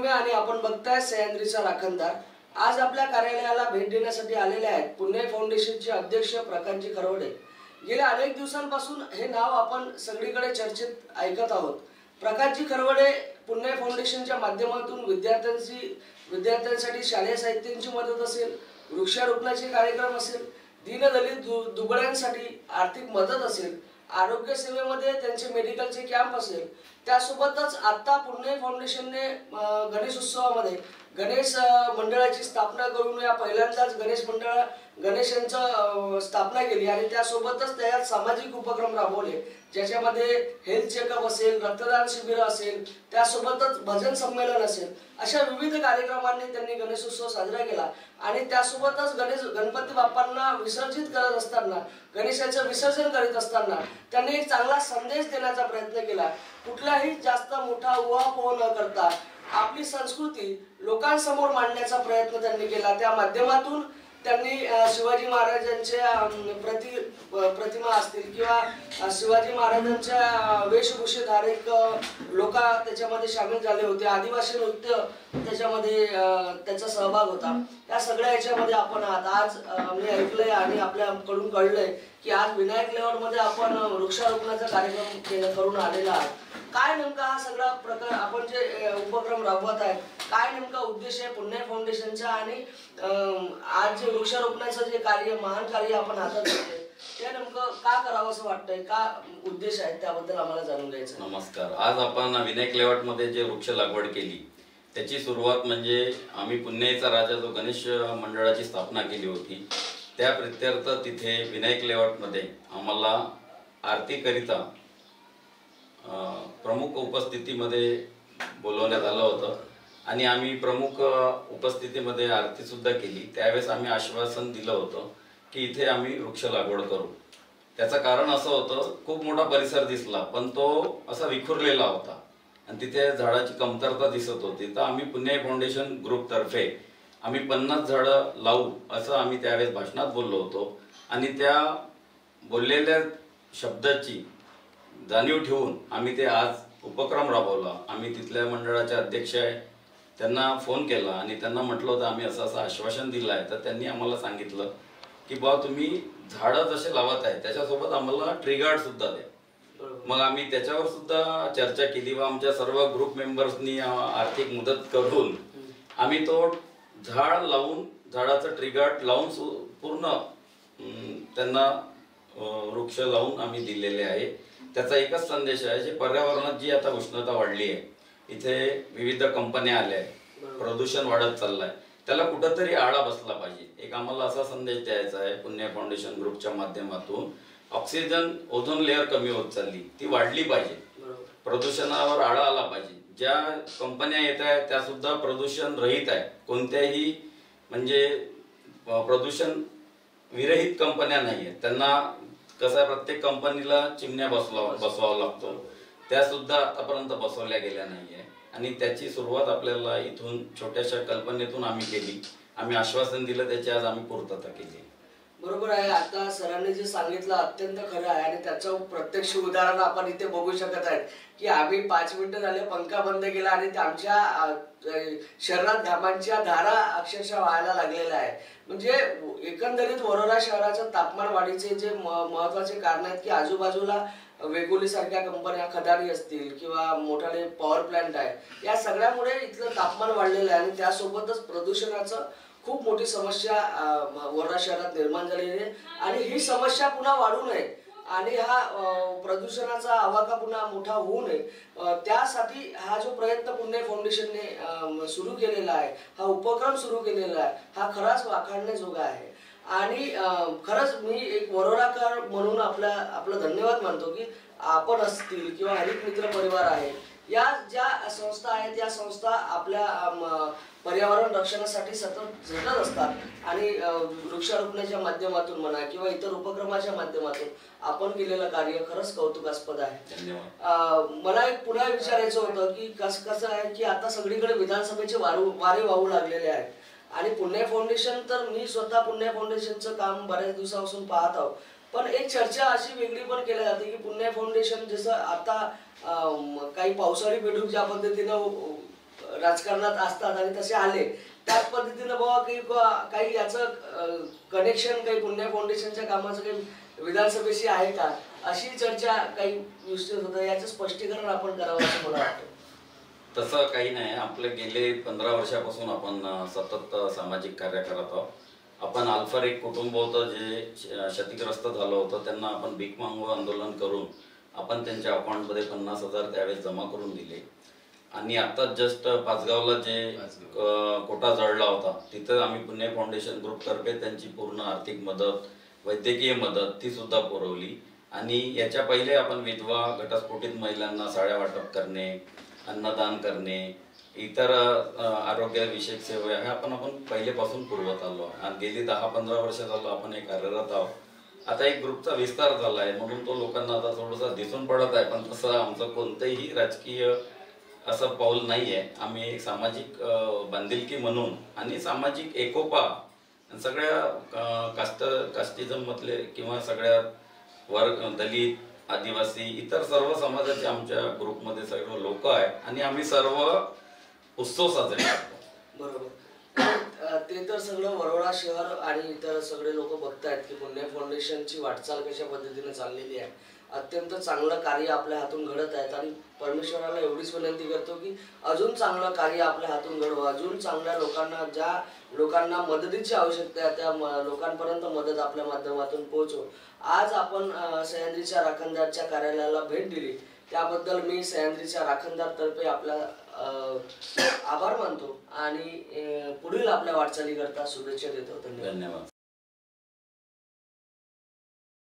सौम्य आणि आपण बघताय सह्याद्रीचा राखणदार। आज आपल्या कार्यालयाला भेट देण्यासाठी आलेले आहेत पुणे फाउंडेशनचे अध्यक्ष प्रकाशजी खरवडे। गेल्या अनेक दिवसांपासून हे नाव आपण सगळीकडे चर्चेत ऐकत आहोत। प्रकाशजी खरवडे पुणे फाउंडेशनच्या माध्यमातून विद्यार्थ्यांसाठी शालेय साहित्यांची मदत असेल, वृक्षारोपणाचे कार्यक्रम असेल, दीनदलित दुबळ्यांसाठी आर्थिक मदत असेल, आरोग्य सेवेमध्ये त्यांचे मेडिकलचे कॅम्प असेल, त्यासोबतच आता पुणे फाउंडेशनने गणेश उत्सवामध्ये गणेश मंडळाची स्थापना करून या पहिल्यांदाच गणेशांची स्थापना केली आणि त्यासोबतच त्यात सामाजिक उपक्रम राबवले, ज्याच्यामध्ये हेल्थ चेकअप असेल, रक्तदान शिबिर असेल, त्यासोबतच भजन संमेलन असेल, अशा विविध कार्यक्रमांनी त्यांनी गणेशोत्सव साजरा केला। आणि त्यासोबतच गणपती बाप्पांना विसर्जित करत असताना, गणेशाचं विसर्जन करीत असताना त्यांनी एक चांगला संदेश देण्याचा प्रयत्न केला। कुठलाही जास्त मोठा उहापोह न करता आपली संस्कृती लोकांसमोर मांडण्याचा प्रयत्न त्यांनी केला। त्या माध्यमातून त्यांनी शिवाजी महाराजांच्या प्रतिमा असतील किंवा शिवाजी महाराजांच्या वेशभूषेधारक लोक त्याच्यामध्ये सामील झाले होते, आदिवासी नृत्य त्याच्यामध्ये त्याचा सहभाग होता। या सगळ्या याच्यामध्ये आपण आज मी ऐकलंय आणि आपल्याकडून कळलंय की आज विनायक लेआउट मध्ये आपण वृक्षारोपणाचा कार्यक्रम करून आलेला आहात। काय नेमका हा सगळा प्रकार आपण जे उपक्रम राबवत आहे, काय नेमका उद्देश आहे पुणे फाउंडेशनचा आणि आज जे वृक्षारोपणाचं जे कार्य महान कार्य आपण हातात घेतोय ते नेमकं का करावं असं वाटतंय, का उद्देश आहे त्याबद्दल आम्हाला जाणून घ्यायचं। नमस्कार। आज आपण विनायक लेआउट मध्ये जे वृक्ष लागवड केली त्याची सुरुवात म्हणजे आम्ही पुण्याचा राजा जो गणेश मंडळाची स्थापना केली होती त्या प्रित्यर्थ तिथे विनायक लेआउट मध्ये आम्हाला आरतीकरिता प्रमुख उपस्थितीमध्ये बोलवण्यात आलं होतं आणि आम्ही प्रमुख उपस्थितीमध्ये आरती सुद्धा केली। त्यावेळेस आम्ही आश्वासन दिलं होतं की इथे आम्ही वृक्ष लागवड करू। त्याचं कारण असं होतं, खूप मोठा परिसर दिसला पण तो असा विखुरलेला होता आणि तिथे झाडाची कमतरता दिसत होती। तर आम्ही पुणे फाउंडेशन ग्रुप तर्फे आम्ही 50 झाडं लावू असं आम्ही त्यावेळेस भाषणात बोललो होतो आणि त्या बोललेल्या शब्दाची जाणीव ठेवून आम्ही ते आज उपक्रम राबवला। आम्ही तिथल्या मंडळाचे अध्यक्ष आहे त्यांना फोन केला आणि त्यांना म्हटलं होतं आम्ही असं आश्वासन दिलं आहे। तर त्यांनी आम्हाला सांगितलं की बा तुम्ही झाडं जसे लावत आहे त्याच्यासोबत आम्हाला ट्री गार्ड सुद्धा द्या। मग आम्ही त्याच्यावर सुद्धा चर्चा केली व आमच्या सर्व ग्रुप मेंबर्सनी आर्थिक मदत करून आम्ही तो झाड लावून झाडाचं ट्री गार्ड लावून पूर्ण त्यांना वृक्ष लावून आम्ही दिलेले आहे। त्याचा एकच संदेश आहे, जे पर्यावरणात जी आता उष्णता वाढली आहे, इथे विविध कंपन्या आल्या आहेत, प्रदूषण वाढत चाललंय, त्याला कुठंतरी आळा बसला पाहिजे। एक आम्हाला असा संदेश द्यायचा आहे पुणे फाउंडेशन ग्रुपच्या माध्यमातून, ऑक्सिजन ओझोन लेअर कमी होत चालली, ती वाढली पाहिजे, प्रदूषणावर आळा आला पाहिजे। ज्या कंपन्या येत आहेत त्या सुद्धा प्रदूषण रहित आहे, कोणत्याही म्हणजे प्रदूषण विरहित कंपन्या नाही आहेत। त्यांना कसं आहे, प्रत्येक कंपनीला चिमण्या बसवावं लागतो, त्या सुद्धा आतापर्यंत बसवल्या गेल्या नाहीये आणि त्याची सुरुवात आपल्याला इथून छोट्याशा कल्पनेतून आम्ही केली। आम्ही आश्वासन दिलं, त्याची आज आम्ही पूर्तता केली। बरोबर आहे, आता सरांनी जे सांगितलं अत्यंत खरं आहे आणि त्याचं प्रत्यक्ष उदाहरण आपण इथे बघू शकत आहेत की आम्ही 5 मिनिटं झाले पंखा बंद केला आणि आमच्या शरीरात घामांच्या धारा अक्षरशः व्हायला लागलेल्या आहे। म्हणजे एकंदरीत वरोरा शहराच्या तापमान वाढीचे जे महत्त्वाचे कारण आहेत की आजूबाजूला वेगोली सारख्या कंपन्या, खदानी असतील किंवा मोठाले पॉवर प्लांट आहे, या सगळ्यामुळे इथलं तापमान वाढलेलं आहे आणि त्यासोबतच प्रदूषणाचं खूप मोठी समस्या वरोरा शहरात निर्माण झालेली आहे आणि ही समस्या पुन्हा वाढू नये आणि हा प्रदूषणाचा आवाका पुन्हा मोठा होऊ नये, त्यासाठी हा जो प्रयत्न पुणे फाउंडेशनने सुरू केलेला आहे, हा उपक्रम सुरू केलेला आहे, हा खराच वाखाणण्याजोगा आहे। आणि खरंच मी एक वरोराकर म्हणून आपलं धन्यवाद मानतो की आपण असतील किंवा हरित मित्र परिवार आहे, या ज्या संस्था आहेत या संस्था आपल्या पर्यावरण रक्षणासाठी सतत झटत असतात आणि वृक्षारोपणाच्या माध्यमातून म्हणा किंवा इतर उपक्रमाच्या माध्यमातून आपण केलेलं कार्य खरंच कौतुकास्पद आहे। मला एक पुन्हा विचारायचं होतं की कसं आहे की आता सगळीकडे विधानसभेचे वारे वाहू लागलेले आहेत आणि पुणे फाउंडेशन, तर मी स्वतः पुणे फाउंडेशनचं काम बऱ्याच दिवसापासून पाहत आहोत, पण एक चर्चा अशी वेगळी पण केली जाते की पुणे फाउंडेशन जसं आता काही पावसाळी बेडूक ज्या पद्धतीनं राजकारणात असतात आणि तसे आले त्याच पद्धतीनं बाबा काही याचं कनेक्शन काही पुण्य फाउंडेशनच्या कामाचं काही विधानसभेशी आहे का, अशी चर्चा काही विस्तृत होतं. याचं स्पष्टीकरण आपण करावं असं मला वाटतं. तसं काही नाही. आपले गेले 15 वर्षापासून आपण सतत सामाजिक कार्य करत आहोत. आपण अल्फर एक कुटुंब होतं जे क्षतिग्रस्त झालं होतं, त्यांना आपण भीक मागू आंदोलन करून आपण त्यांच्या अकाउंटमध्ये 50,000 त्यावेळेस जमा करून दिले. आणि आता जस्ट पाचगावला जे कोटा जळला होता तिथं आम्ही पुणे फाउंडेशन ग्रुपतर्फे त्यांची पूर्ण आर्थिक मदत, वैद्यकीय मदत ती सुद्धा पुरवली. आणि याच्या पहिले आपण विधवा घटस्फोटित महिलांना साड्या वाटप करणे, अन्नदान करणे, इतर आरोग्यविषयक सेवा ह्या आपण पहिलेपासून पुरवत आलो आणि गेली 10-15 वर्ष झालं आपण हे कार्यरत आहोत. आता एक ग्रुपचा विस्तार झाला आहे म्हणून तो लोकांना आता थोडासा दिसून पडत आहे, पण तसं आमचं कोणतंही राजकीय असं पाऊल नाही आहे. आम्ही एक सामाजिक बांधिलकी म्हणून आणि सामाजिक एकोपा सगळ्या कास्टिझम मधले किंवा सगळ्या वर्ग, दलित, आदिवासी, इतर सर्व समाजाचे आमच्या ग्रुपमध्ये सर्व लोक आहेत आणि आम्ही सर्व उत्सव साजरे करतो. बरोबर. ते तर सगळं वरोडा शहर आणि इतर सगळे लोक बघतायत की पुण्य फाउंडेशनची वाटचाल कशा पद्धतीने चाललेली आहे. अत्यंत चांगलं कार्य आपल्या हातून घडत आहेत आणि परमेश्वराला एवढीच विनंती करतो की अजून चांगलं कार्य आपल्या हातून घडवं, अजून चांगल्या लोकांना, ज्या लोकांना मदतीची आवश्यकता आहे त्या लोकांपर्यंत मदत आपल्या माध्यमातून पोहोचो. आज आपण सह्याद्रीच्या राखणदारच्या कार्यालयाला भेट दिली त्याबद्दल मी सह्याद्रीच्या राखणदारतर्फे आपला आभार मानतो आणि पुढील आपल्या वाटचाली करता शुभेच्छा देतो. धन्यवाद.